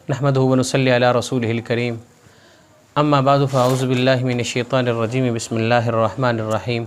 نحمدہ و نصلی علی رسولہ الکریم اما بعد فاعوذ باللہ من الشیطان الرجیم بسم اللہ الرحمن الرحیم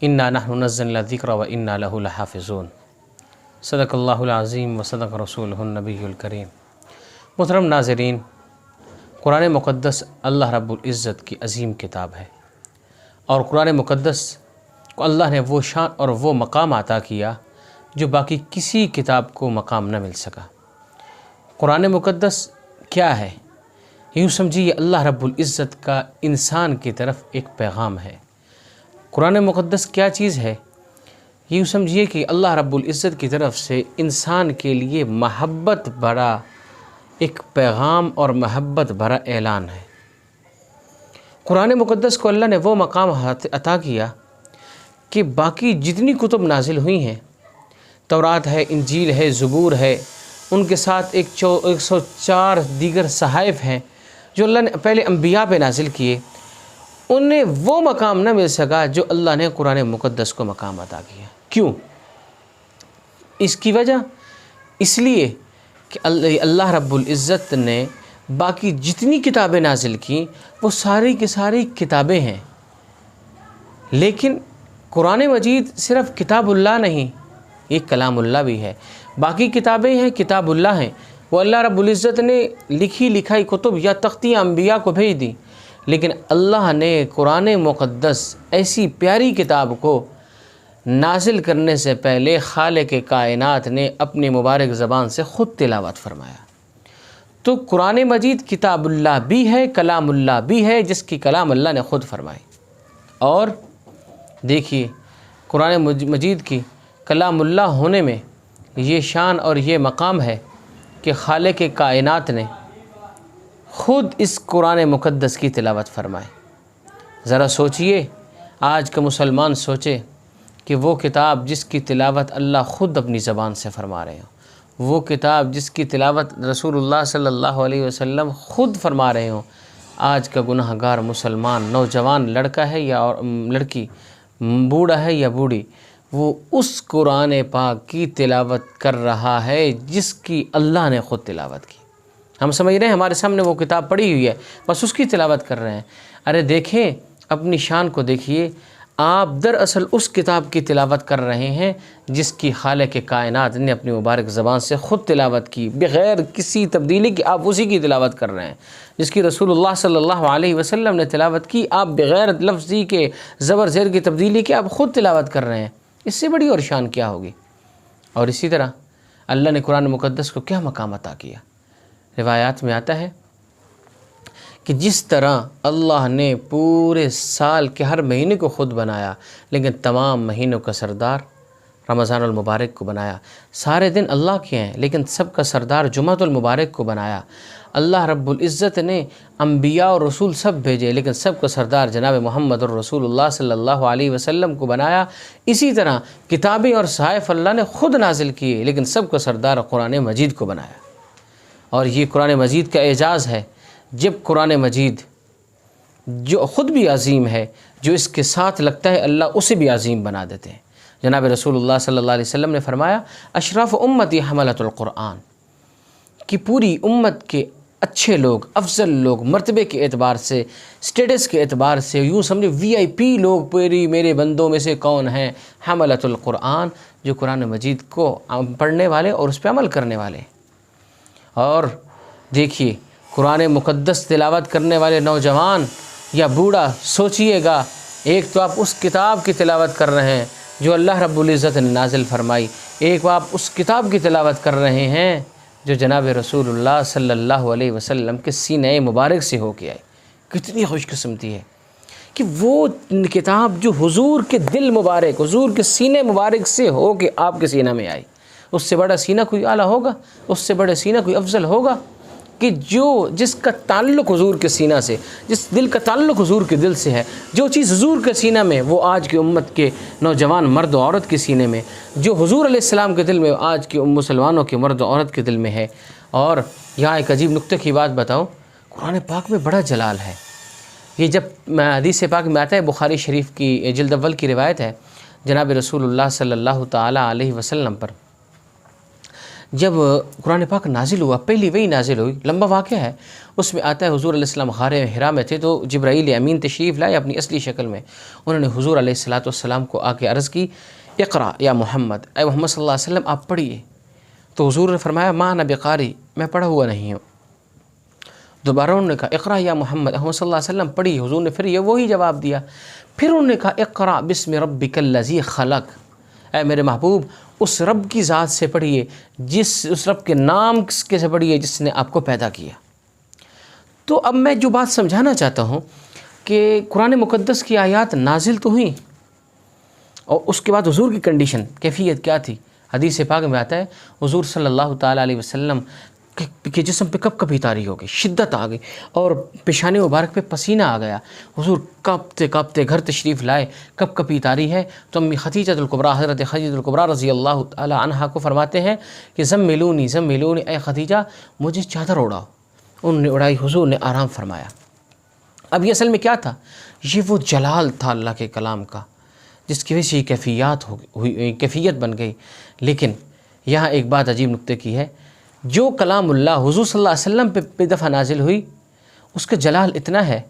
انا نحن نزلنا الذکر و انا لہ لحافظون صدق اللہ العظیم و صدق رسولہ النبی الکریم۔ محترم ناظرین، قرآن مقدس اللہ رب العزت کی عظیم کتاب ہے، اور قرآن مقدس کو اللہ نے وہ شان اور وہ مقام عطا کیا جو باقی کسی کتاب کو مقام نہ مل سکا۔ قرآن مقدس کیا ہے؟ یوں سمجھیے اللہ رب العزت کا انسان کی طرف ایک پیغام ہے۔ قرآن مقدس کیا چیز ہے؟ یوں سمجھیے کہ اللہ رب العزت کی طرف سے انسان کے لیے محبت بھرا ایک پیغام اور محبت بھرا اعلان ہے۔ قرآن مقدس کو اللہ نے وہ مقام عطا کیا کہ باقی جتنی کتب نازل ہوئی ہیں، تورات ہے، انجیل ہے، زبور ہے، ان کے ساتھ 104 دیگر صحائف ہیں جو اللہ نے پہلے انبیاء پہ نازل کیے، انہیں وہ مقام نہ مل سکا جو اللہ نے قرآن مقدس کو مقام عطا کیا۔ کیوں؟ اس کی وجہ اس لیے کہ اللہ رب العزت نے باقی جتنی کتابیں نازل کیں وہ ساری کی ساری کتابیں ہیں، لیکن قرآن مجید صرف کتاب اللہ نہیں، یہ کلام اللہ بھی ہے۔ باقی کتابیں ہیں، کتاب اللہ ہیں، وہ اللہ رب العزت نے لکھی لکھائی کتب یا تختیاں انبیاء کو بھیج دی، لیکن اللہ نے قرآن مقدس ایسی پیاری کتاب کو نازل کرنے سے پہلے خالق کائنات نے اپنی مبارک زبان سے خود تلاوت فرمایا۔ تو قرآن مجید کتاب اللہ بھی ہے، کلام اللہ بھی ہے، جس کی کلام اللہ نے خود فرمائی۔ اور دیکھیے قرآن مجید کی کلام اللہ ہونے میں یہ شان اور یہ مقام ہے کہ خالق کائنات نے خود اس قرآن مقدس کی تلاوت فرمائے۔ ذرا سوچئے، آج کا مسلمان سوچے کہ وہ کتاب جس کی تلاوت اللہ خود اپنی زبان سے فرما رہے ہوں، وہ کتاب جس کی تلاوت رسول اللہ صلی اللہ علیہ وسلم خود فرما رہے ہوں، آج کا گناہ گار مسلمان، نوجوان لڑکا ہے یا لڑکی، بوڑھا ہے یا بوڑھی، وہ اس قرآن پاک کی تلاوت کر رہا ہے جس کی اللہ نے خود تلاوت کی۔ ہم سمجھ رہے ہیں ہمارے سامنے وہ کتاب پڑی ہوئی ہے، بس اس کی تلاوت کر رہے ہیں۔ ارے دیکھیں، اپنی شان کو دیکھیے، آپ دراصل اس کتاب کی تلاوت کر رہے ہیں جس کی خالق کائنات نے اپنی مبارک زبان سے خود تلاوت کی، بغیر کسی تبدیلی کی آپ اسی کی تلاوت کر رہے ہیں۔ جس کی رسول اللہ صلی اللہ علیہ وسلم نے تلاوت کی، آپ بغیر لفظی کے زبر زیر کی تبدیلی کے آپ خود تلاوت کر رہے ہیں۔ اس سے بڑی اور شان کیا ہوگی؟ اور اسی طرح اللہ نے قرآن مقدس کو کیا مقام عطا کیا؟ روایات میں آتا ہے کہ جس طرح اللہ نے پورے سال کے ہر مہینے کو خود بنایا، لیکن تمام مہینوں کا سردار رمضان المبارک کو بنایا۔ سارے دن اللہ کے ہیں، لیکن سب کا سردار جمعۃ المبارک کو بنایا۔ اللہ رب العزت نے انبیاء اور رسول سب بھیجے، لیکن سب کا سردار جناب محمد الرسول اللہ صلی اللہ علیہ وسلم کو بنایا۔ اسی طرح کتابیں اور صحائف اللہ نے خود نازل کیے، لیکن سب کا سردار قرآن مجید کو بنایا۔ اور یہ قرآن مجید کا اعجاز ہے، جب قرآن مجید جو خود بھی عظیم ہے، جو اس کے ساتھ لگتا ہے اللہ اسے بھی عظیم بنا دیتے ہیں۔ جناب رسول اللہ صلی اللہ علیہ وسلم نے فرمایا، اشراف امتی حملۃ القرآن، کہ پوری امت کے اچھے لوگ، افضل لوگ، مرتبے کے اعتبار سے، سٹیٹس کے اعتبار سے، یوں سمجھے VIP لوگ میرے بندوں میں سے کون ہیں؟ حملۃ القرآن، جو قرآن مجید کو پڑھنے والے اور اس پہ عمل کرنے والے۔ اور دیکھیے قرآن مقدس تلاوت کرنے والے نوجوان یا بوڑھا، سوچئے گا، ایک تو آپ اس کتاب کی تلاوت کر رہے ہیں جو اللہ رب العزت نے نازل فرمائی، ایک آپ اس کتاب کی تلاوت کر رہے ہیں جو جناب رسول اللہ صلی اللہ علیہ وسلم کے سینہ مبارک سے ہو کے آئی۔ کتنی خوش قسمتی ہے کہ وہ کتاب جو حضور کے دل مبارک، حضور کے سینے مبارک سے ہو کے آپ کے سینہ میں آئی۔ اس سے بڑا سینہ کوئی اعلیٰ ہوگا؟ اس سے بڑا سینہ کوئی افضل ہوگا؟ کہ جس کا تعلق حضور کے سینہ سے، جس دل کا تعلق حضور کے دل سے ہے، جو چیز حضور کے سینہ میں وہ آج کی امت کے نوجوان مرد و عورت کے سینے میں، جو حضور علیہ السلام کے دل میں آج کے مسلمانوں کے مرد و عورت کے دل میں ہے۔ اور یہاں ایک عجیب نکتہ کی بات بتاؤں، قرآن پاک میں بڑا جلال ہے۔ یہ جب حدیث پاک میں آتا ہے، بخاری شریف کی جلد اول کی روایت ہے، جناب رسول اللہ صلی اللہ تعالیٰ علیہ وسلم پر جب قرآن پاک نازل ہوا، پہلی وہی نازل ہوئی، لمبا واقعہ ہے، اس میں آتا ہے حضور علیہ السلام غار حرا میں تھے، تو جبرائیل امین تشریف لائے اپنی اصلی شکل میں. انہوں نے حضور علیہ السلام کو آ کے عرض کی، اقرا یا محمد، اے محمد صلی اللہ علیہ وسلم آپ پڑھیے. تو حضور نے فرمایا ما انا بقاری، میں پڑھا ہوا نہیں ہوں. دوبارہ انہوں نے کہا اقرا یا محمد، محمد صلی اللہ علیہ وسلم پڑھیے. حضور نے پھر یہ وہی جواب دیا. پھر انہوں نے کہا اقرا بسم ربک الذی خلق، اے میرے محبوب اس رب کی ذات سے پڑھیے، اس رب کے نام کے سے پڑھیے جس نے آپ کو پیدا کیا. تو اب میں جو بات سمجھانا چاہتا ہوں کہ قرآن مقدس کی آیات نازل تو ہوئیں، اور اس کے بعد حضور کی کنڈیشن کیفیت کیا تھی. حدیث پاک میں آتا ہے حضور صلی اللہ تعالیٰ علیہ وسلم کے جسم پہ کپ کپی طاری ہو گئی، شدت آ گئی، اور پیشانی مبارک پہ پسینہ آ گیا. حضور کانپتے کانپتے گھر تشریف لائے، کپ کپی طاری ہے. تو امی خدیجہ الکبریٰ، حضرت خدیجہ الکبریٰ رضی اللہ تعالی عنہا کو فرماتے ہیں کہ زملونی زملونی، اے خدیجہ مجھے چادر اڑاؤ. انہوں نے اڑائی، حضور نے آرام فرمایا. اب یہ اصل میں کیا تھا؟ یہ وہ جلال تھا اللہ کے کلام کا جس کی وجہ سے یہ کیفیت بن گئی. لیکن یہاں ایک بات عجیب نکتے کی ہے، جو کلام اللہ حضور صلی اللہ علیہ وسلم پہ بے دفعہ نازل ہوئی، اس کا جلال اتنا ہے،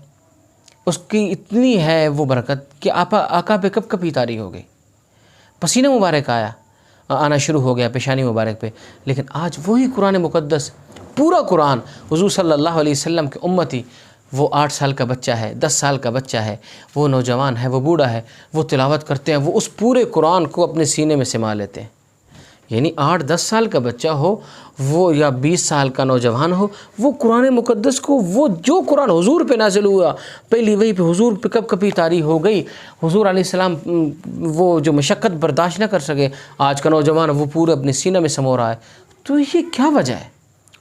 اس کی اتنی ہے وہ برکت کہ آقا پہ کب کبھی طاری ہو گئی، پسینہ مبارک آنا شروع ہو گیا پیشانی مبارک پہ. لیکن آج وہی قرآن مقدس، پورا قرآن حضور صلی اللہ علیہ وسلم کے امتی، وہ 8 سال کا بچہ ہے، 10 سال کا بچہ ہے، وہ نوجوان ہے، وہ بوڑھا ہے، وہ تلاوت کرتے ہیں، وہ اس پورے قرآن کو اپنے سینے میں سما لیتے ہیں. یعنی 8-10 سال کا بچہ ہو وہ یا 20 سال کا نوجوان ہو، وہ قرآن مقدس کو، وہ جو قرآن حضور پہ نازل ہوا، پہلی وہی پہ حضور پہ کب کبھی طاری ہو گئی، حضور علیہ السلام وہ جو مشقت برداشت نہ کر سکے، آج کا نوجوان وہ پورے اپنے سینہ میں سمو رہا ہے. تو یہ کیا وجہ ہے؟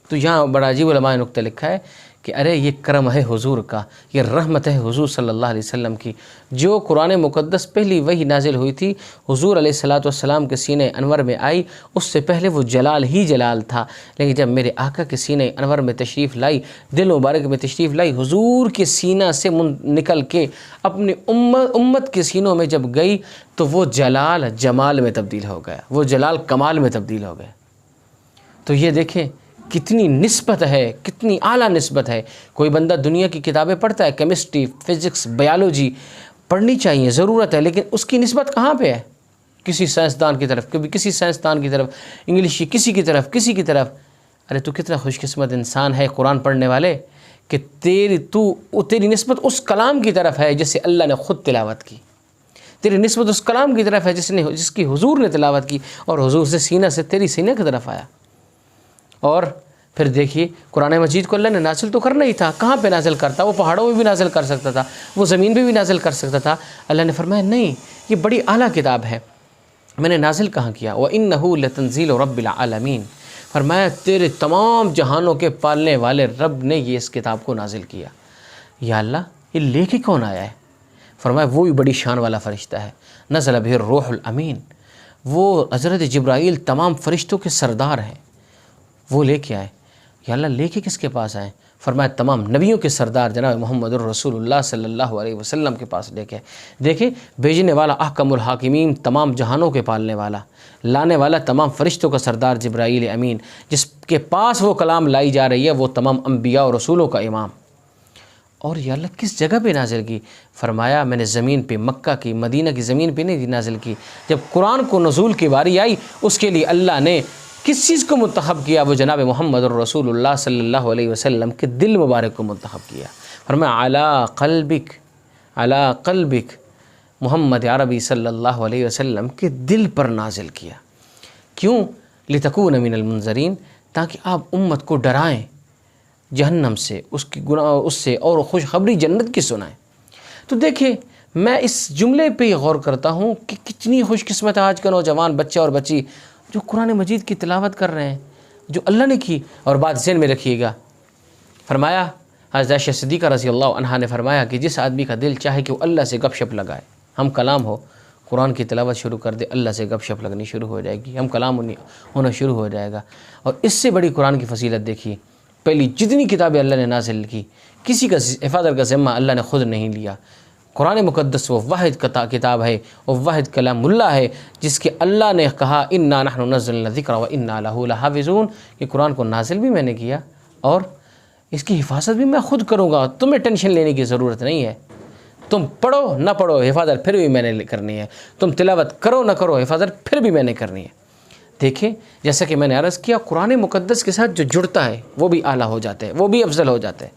تو یہاں بڑا عجیب علماء نے نکتہ لکھا ہے کہ ارے یہ کرم ہے حضور کا، یہ رحمت ہے حضور صلی اللہ علیہ وسلم کی. جو قرآن مقدس پہلی وہی نازل ہوئی تھی، حضور علیہ السلام کے سینہ انور میں آئی، اس سے پہلے وہ جلال ہی جلال تھا. لیکن جب میرے آقا کے سینہ انور میں تشریف لائی، دل مبارک میں تشریف لائی، حضور کے سینہ سے نکل کے اپنی امت کے سینوں میں جب گئی، تو وہ جلال جمال میں تبدیل ہو گیا، وہ جلال کمال میں تبدیل ہو گیا. تو یہ دیکھیں کتنی نسبت ہے، کتنی اعلیٰ نسبت ہے. کوئی بندہ دنیا کی کتابیں پڑھتا ہے، کیمسٹری، فزکس، بایولوجی پڑھنی چاہیے، ضرورت ہے، لیکن اس کی نسبت کہاں پہ ہے؟ کسی سائنسدان کی طرف، کبھی کسی سائنسدان کی طرف، انگلش کی کسی کی طرف. ارے تو کتنا خوش قسمت انسان ہے قرآن پڑھنے والے کہ تیری نسبت اس کلام کی طرف ہے جسے اللہ نے خود تلاوت کی. تیری نسبت اس کلام کی طرف ہے جس کی حضور نے تلاوت کی، اور حضور سے سینہ سے تیری سینہ کی طرف آیا. اور پھر دیکھیے قرآن مجید کو اللہ نے نازل تو کرنا ہی تھا، کہاں پہ نازل کرتا؟ وہ پہاڑوں میں بھی نازل کر سکتا تھا، وہ زمین پہ بھی نازل کر سکتا تھا. اللہ نے فرمایا نہیں، یہ بڑی اعلیٰ کتاب ہے، میں نے نازل کہاں کیا؟ وَإِنَّهُ لَتَنزِيلُ رَبِّ الْعَالَمِينَ. فرمایا تیرے تمام جہانوں کے پالنے والے رب نے یہ اس کتاب کو نازل کیا. یا اللہ یہ لے کے کون آیا ہے؟ فرمایا وہی بڑی شان والا فرشتہ ہے، نزل بہ الروح الامین، وہ حضرت جبرائیل تمام فرشتوں کے سردار ہیں، وہ لے کے آئے. یا اللہ لے کے کس کے پاس آئے؟ فرمایا تمام نبیوں کے سردار جناب محمد الرسول اللہ صلی اللہ علیہ وسلم کے پاس لے کے آئے. دیکھیں بھیجنے والا احکم الحاکمین، تمام جہانوں کے پالنے والا، لانے والا تمام فرشتوں کا سردار جبرائیل امین، جس کے پاس وہ کلام لائی جا رہی ہے وہ تمام انبیاء اور رسولوں کا امام. اور یا اللہ کس جگہ پہ نازل کی؟ فرمایا میں نے زمین پہ، مکہ کی، مدینہ کی زمین پہ نہیں نازل کی. جب قرآن کو نزول کی باری آئی، اس کے لیے اللہ نے کس چیز کو منتخب کیا؟ وہ جناب محمد الرسول اللہ صلی اللہ علیہ وسلم کے دل مبارک کو منتخب کیا. فرمایا علی قلبک محمد عربی صلی اللہ علیہ وسلم کے دل پر نازل کیا. کیوں؟ لتکون من المنذرین، تاکہ آپ امت کو ڈرائیں جہنم سے، اس کی گناہ اس سے، اور خوشخبری جنت کی سنائیں. تو دیکھیں میں اس جملے پہ ہی غور کرتا ہوں کہ کتنی خوش قسمت ہے آج کا نوجوان بچہ اور بچی جو قرآن مجید کی تلاوت کر رہے ہیں جو اللہ نے کی. اور بات ذہن میں رکھیے گا، فرمایا حضرت عائشہ صدیقہ رضی اللہ عنہا نے فرمایا کہ جس آدمی کا دل چاہے کہ وہ اللہ سے گپ شپ لگائے، ہم کلام ہو، قرآن کی تلاوت شروع کر دے، اللہ سے گپ شپ لگنی شروع ہو جائے گی، ہم کلام ہونا شروع ہو جائے گا. اور اس سے بڑی قرآن کی فضیلت دیکھیے، پہلی جتنی کتابیں اللہ نے نازل کی، کسی کا حفاظت کا ذمہ اللہ نے خود نہیں لیا. قرآن مقدس وہ واحد کتاب ہے، وہ واحد کلام اللہ ہے جس کے اللہ نے کہا انا نحن نزلنا الذکر و انا لہ لحافظون، کہ قرآن کو نازل بھی میں نے کیا اور اس کی حفاظت بھی میں خود کروں گا، تمہیں ٹینشن لینے کی ضرورت نہیں ہے، تم پڑھو نہ پڑھو حفاظت پھر بھی میں نے کرنی ہے، تم تلاوت کرو نہ کرو حفاظت پھر بھی میں نے کرنی ہے۔ دیکھیں جیسا کہ میں نے عرض کیا، قرآن مقدس کے ساتھ جو جڑتا ہے وہ بھی اعلیٰ ہو جاتا ہے، وہ بھی افضل ہو جاتا ہے۔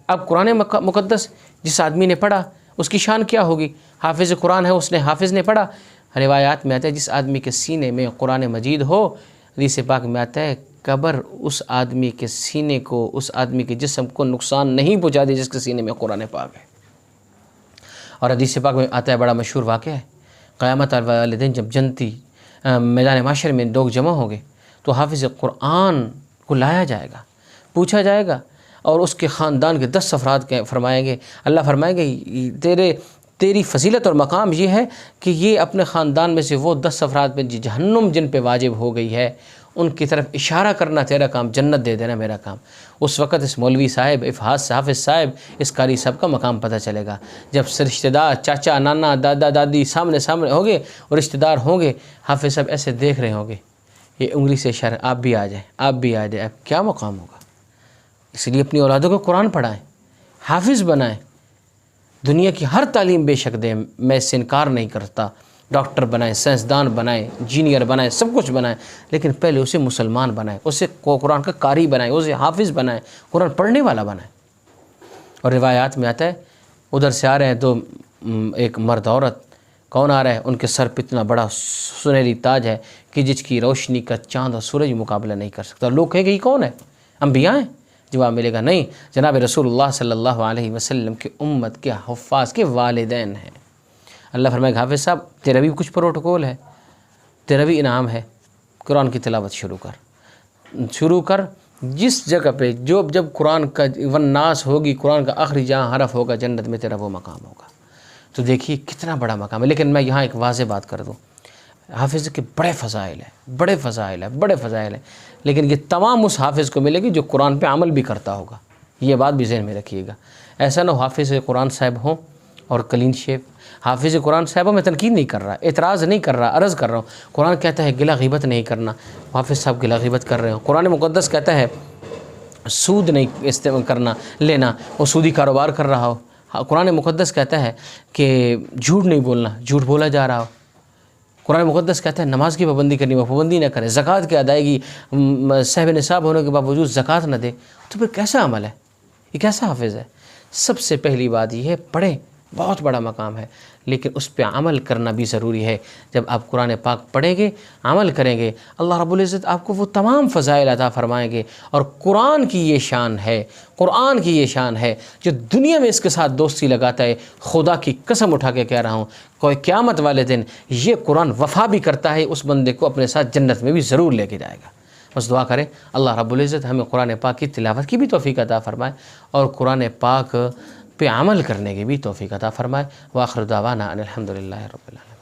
اب قرآن مقدس جس آدمی نے پڑھا اس کی شان کیا ہوگی؟ حافظ قرآن ہے، اس نے حافظ نے پڑھا، روایات میں آتا ہے جس آدمی کے سینے میں قرآن مجید ہو، حدیث پاک میں آتا ہے قبر اس آدمی کے سینے کو، اس آدمی کے جسم کو نقصان نہیں پہنچا دی جس کے سینے میں قرآن پاک ہے۔ اور حدیث پاک میں آتا ہے بڑا مشہور واقعہ ہے، قیامت والے دن جب جنتی میدان معاشر میں لوگ جمع ہوں گے تو حافظ قرآن کو لایا جائے گا، پوچھا جائے گا، اور اس کے خاندان کے 10 افراد کے فرمائیں گے، اللہ فرمائیں گے تیری فضیلت اور مقام یہ ہے کہ یہ اپنے خاندان میں سے وہ 10 افراد پہ جہنم جن پہ واجب ہو گئی ہے ان کی طرف اشارہ کرنا تیرا کام، جنت دے دینا میرا کام۔ اس وقت اس مولوی صاحب، حافظ صاحب، اس قاری صاحب کا مقام پتہ چلے گا۔ جب رشتہ دار چاچا نانا دادا دادی سامنے ہوں گے اور رشتہ دار ہوں گے، حافظ صاحب ایسے دیکھ رہے ہوں گے، یہ انگلی سے اشارہ، آپ بھی آ جائیں، آپ بھی آ جائیں، اب کیا مقام ہوگا؟ اس لیے اپنی اولادوں کو قرآن پڑھائیں، حافظ بنائیں، دنیا کی ہر تعلیم بے شک دیں، میں اس سے انکار نہیں کرتا، ڈاکٹر بنائیں، سائنسدان بنائیں، انجینئر بنائیں، سب کچھ بنائیں، لیکن پہلے اسے مسلمان بنائیں، اسے قرآن کا قاری بنائیں، اسے حافظ بنائیں، قرآن پڑھنے والا بنائیں۔ اور روایات میں آتا ہے ادھر سے آ رہے ہیں تو ایک مرد عورت، کون آ رہا ہے؟ ان کے سر پہ اتنا بڑا سنہری تاج ہے کہ جس کی روشنی کا چاند اور سورج مقابلہ نہیں کر سکتا۔ لوگ کہیں گے یہ کون ہے؟ انبیاء ہیں؟ جواب ملے گا نہیں، جناب رسول اللہ صلی اللہ علیہ وسلم کی امت کے حفاظ کے والدین ہیں۔ اللہ فرمائے گا حافظ صاحب تیرا بھی کچھ پروٹوکول ہے، تیرا بھی انعام ہے، قرآن کی تلاوت شروع کر جس جگہ پہ جب قرآن کا والناس ہوگی، قرآن کا آخری جہاں حرف ہوگا جنت میں تیرا وہ مقام ہوگا۔ تو دیکھیے کتنا بڑا مقام ہے۔ لیکن میں یہاں ایک واضح بات کر دوں، حافظ کے بڑے فضائل ہیں، لیکن یہ تمام اس حافظ کو ملے گی جو قرآن پہ عمل بھی کرتا ہوگا، یہ بات بھی ذہن میں رکھیے گا۔ ایسا نہ ہو حافظ قرآن صاحب ہوں اور کلین شیف۔ حافظ قرآن صاحب میں تنقید نہیں کر رہا، اعتراض نہیں کر رہا، عرض کر رہا ہوں، قرآن کہتا ہے گلا غیبت نہیں کرنا، حافظ صاحب گلا غیبت کر رہے ہوں۔ قرآن مقدس کہتا ہے سود نہیں استعمال کرنا لینا، وہ سودی کاروبار کر رہا ہو۔ قرآن مقدس کہتا ہے کہ جھوٹ نہیں بولنا، جھوٹ بولا جا رہا ہو۔ قرآن مقدس کہتا ہے نماز کی پابندی کرنی، وہ پابندی نہ کرے، زکوٰۃ کی ادائیگی صاحب نصاب ہونے کے باوجود زکوٰۃ نہ دے، تو پھر کیسا عمل ہے؟ یہ کیسا حافظ ہے؟ سب سے پہلی بات یہ ہے پڑھیں، بہت بڑا مقام ہے، لیکن اس پہ عمل کرنا بھی ضروری ہے۔ جب آپ قرآن پاک پڑھیں گے، عمل کریں گے، اللہ رب العزت آپ کو وہ تمام فضائل عطا فرمائیں گے۔ اور قرآن کی یہ شان ہے جو دنیا میں اس کے ساتھ دوستی لگاتا ہے، خدا کی قسم اٹھا کے کہہ رہا ہوں، کوئی قیامت والے دن یہ قرآن وفا بھی کرتا ہے، اس بندے کو اپنے ساتھ جنت میں بھی ضرور لے کے جائے گا۔ بس دعا کریں اللہ رب العزت ہمیں قرآن پاک کی تلاوت کی بھی توفیق عطا فرمائے اور قرآن پاک پہ عمل کرنے کی بھی توفیق عطا فرمائے۔ وآخر دعوانا ان الحمد للہ رب العالمین۔